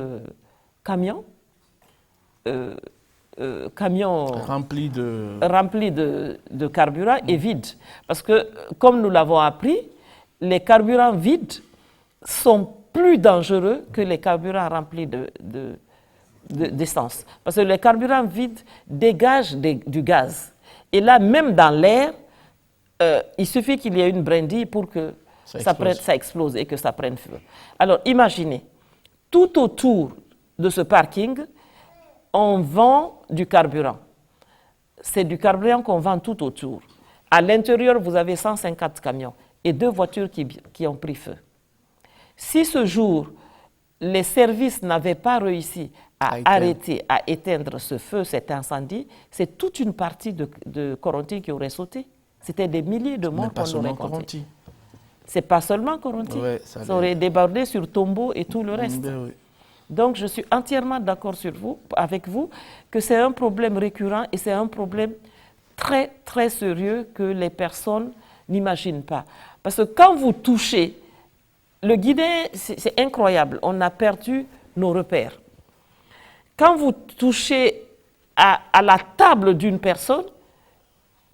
camions. Camions remplis de carburant et vides. Parce que, comme nous l'avons appris, les carburants vides sont plus dangereux que les carburants remplis d'essence. Parce que les carburants vides dégagent du gaz. Et là, même dans l'air, il suffit qu'il y ait une brindille pour que ça explose et que ça prenne feu. Alors, imaginez, tout autour de ce parking, on vend du carburant. C'est du carburant qu'on vend tout autour. À l'intérieur, vous avez 150 camions et 2 voitures qui ont pris feu. Si ce jour, les services n'avaient pas réussi à arrêter, à éteindre ce feu, cet incendie, c'est toute une partie de Koronti qui aurait sauté. C'était des milliers de morts qu'on aurait compté. C'est pas seulement Koronti. Ouais, ça aurait débordé sur Tombo et tout le reste. Oui. Donc, je suis entièrement d'accord avec vous que c'est un problème récurrent et c'est un problème très, très sérieux que les personnes n'imaginent pas. Parce que quand vous touchez, le Guinée, c'est incroyable, on a perdu nos repères. Quand vous touchez à la table d'une personne,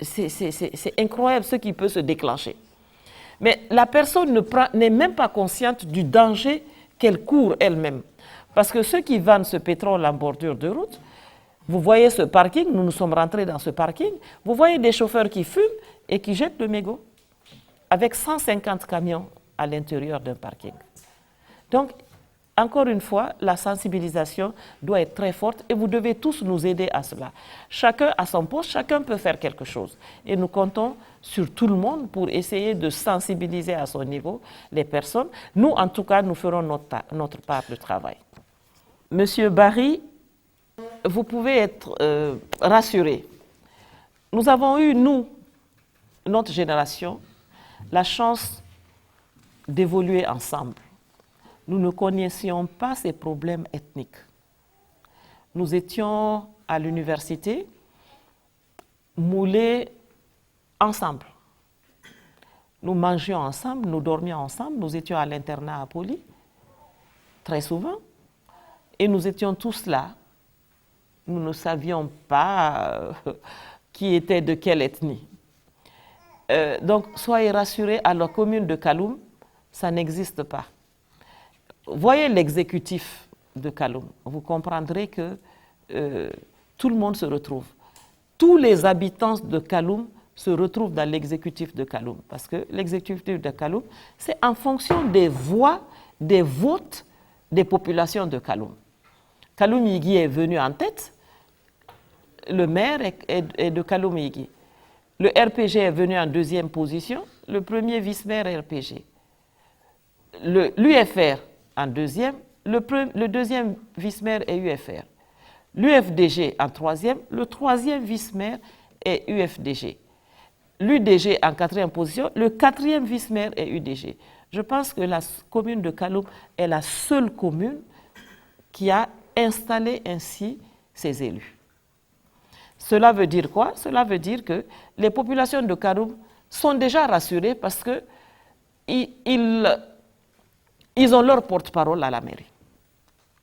c'est incroyable ce qui peut se déclencher. Mais la personne n'est même pas consciente du danger qu'elle court elle-même. Parce que ceux qui vendent ce pétrole en bordure de route, vous voyez ce parking, nous sommes rentrés dans ce parking, vous voyez des chauffeurs qui fument et qui jettent le mégot avec 150 camions à l'intérieur d'un parking. Donc, encore une fois, la sensibilisation doit être très forte et vous devez tous nous aider à cela. Chacun à son poste, chacun peut faire quelque chose. Et nous comptons sur tout le monde pour essayer de sensibiliser à son niveau les personnes. Nous, en tout cas, nous ferons notre part de travail. Monsieur Barry, vous pouvez être rassuré. Nous avons eu, nous, notre génération, la chance d'évoluer ensemble. Nous ne connaissions pas ces problèmes ethniques. Nous étions à l'université, moulés ensemble. Nous mangions ensemble, nous dormions ensemble, nous étions à l'internat à Poli, très souvent, et nous étions tous là. Nous ne savions pas qui était de quelle ethnie. Donc, soyez rassurés, à la commune de Kaloum, ça n'existe pas. Voyez l'exécutif de Kaloum, vous comprendrez que tout le monde se retrouve. Tous les habitants de Kaloum se retrouvent dans l'exécutif de Kaloum, parce que l'exécutif de Kaloum, c'est en fonction des voix, des votes des populations de Kaloum. Kaloum Yigui est venu en tête, le maire est de Kaloum Yigui. Le RPG est venu en 2e position, le premier vice-maire est RPG. L'UFR en 2e, le 2e vice-maire est UFR. L'UFDG en 3e, le 3e vice-maire est UFDG. L'UDG en 4e position, le 4e vice-maire est UDG. Je pense que la commune de Kaloum est la seule commune qui a installé ainsi ses élus. Cela veut dire quoi? Cela veut dire que les populations de Kaloum sont déjà rassurées parce que ils ont leur porte-parole à la mairie.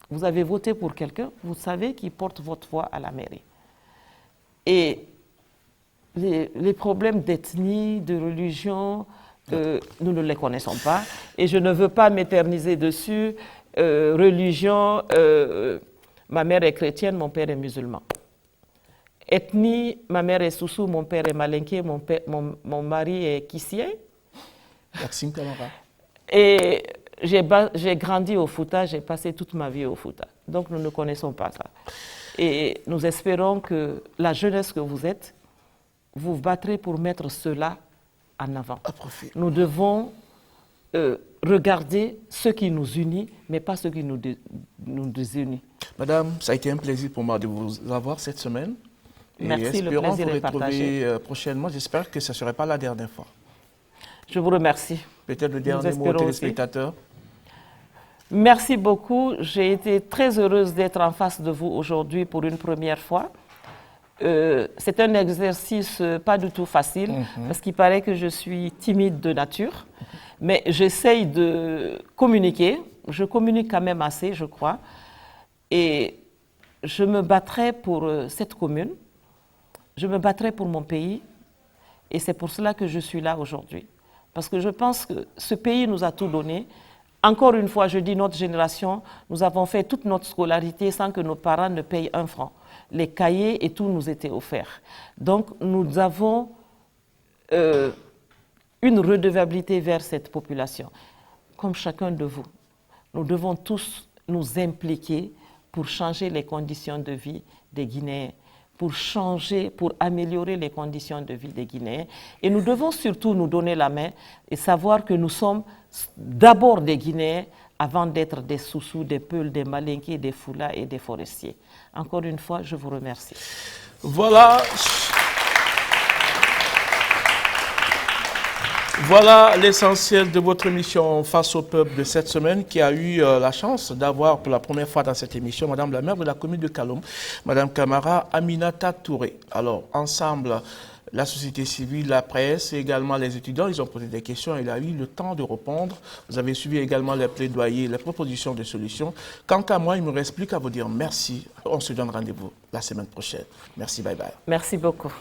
Vous avez voté pour quelqu'un, vous savez qu'il porte votre voix à la mairie. Et les problèmes d'ethnie, de religion, nous ne les connaissons pas. Et je ne veux pas m'éterniser dessus. Religion, ma mère est chrétienne, mon père est musulman. Ethnie, ma mère est Soussou, mon père est Malinké, mon mari est Kissien. Et j'ai grandi au Fouta, j'ai passé toute ma vie au Fouta. Donc nous ne connaissons pas ça. Et nous espérons que la jeunesse que vous êtes, vous battrez pour mettre cela en avant. Nous devons regarder ce qui nous unit, mais pas ce qui nous désunit. Madame, ça a été un plaisir pour moi de vous avoir cette semaine. Merci, le plaisir est partagé. Espérons vous retrouver prochainement. J'espère que ce ne serait pas la dernière fois. Je vous remercie. Peut-être le dernier mot aux téléspectateurs. Merci beaucoup. J'ai été très heureuse d'être en face de vous aujourd'hui pour une première fois. C'est un exercice pas du tout facile, parce qu'il paraît que je suis timide de nature, mais j'essaye de communiquer. Je communique quand même assez, je crois, et je me battrai pour cette commune, je me battrai pour mon pays, et c'est pour cela que je suis là aujourd'hui. Parce que je pense que ce pays nous a tout donné. Encore une fois, je dis notre génération, nous avons fait toute notre scolarité sans que nos parents ne payent un franc. Les cahiers et tout nous étaient offerts. Donc nous avons une redevabilité vers cette population. Comme chacun de vous, nous devons tous nous impliquer pour changer les conditions de vie des Guinéens, pour changer, pour améliorer les conditions de vie des Guinéens. Et nous devons surtout nous donner la main et savoir que nous sommes d'abord des Guinéens avant d'être des Soussous, des Peuls, des Malinqués, des Foulas et des forestiers. Encore une fois, je vous remercie. Voilà. Voilà l'essentiel de votre émission Face au peuple de cette semaine, qui a eu la chance d'avoir pour la première fois dans cette émission Madame la maire de la commune de Kaloum, Madame Camara Aminata Touré. Alors, ensemble, la société civile, la presse et également les étudiants, ils ont posé des questions et il a eu le temps de répondre. Vous avez suivi également les plaidoyers, les propositions de solutions. Quant à moi, il ne me reste plus qu'à vous dire merci. On se donne rendez-vous la semaine prochaine. Merci, bye bye. Merci beaucoup.